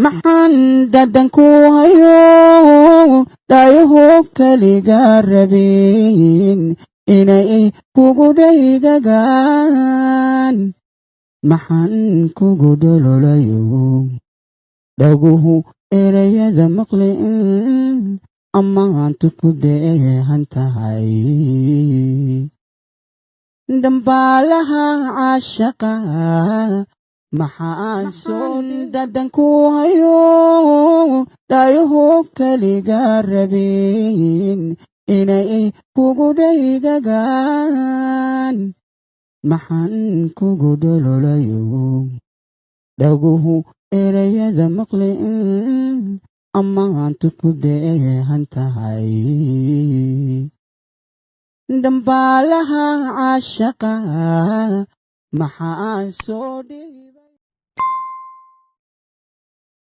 maxaan dhadhan ku hayo dhayaho keliga rabin inay kugu dhaygagaan maxaan kugu dhololayo dhaguhu erayada maqlin ammaantu ku dheehan tahay dambaalaha caashaqa maxaan soon dhadhan ku hayo dhayaho keliga rabin inay kugu dhaygagaan maxaan kugu dhololayo dhaguhu erayada maqlin ammaantu ku dheehan tahay dambaalaha caashaqa maxaan soo dhiib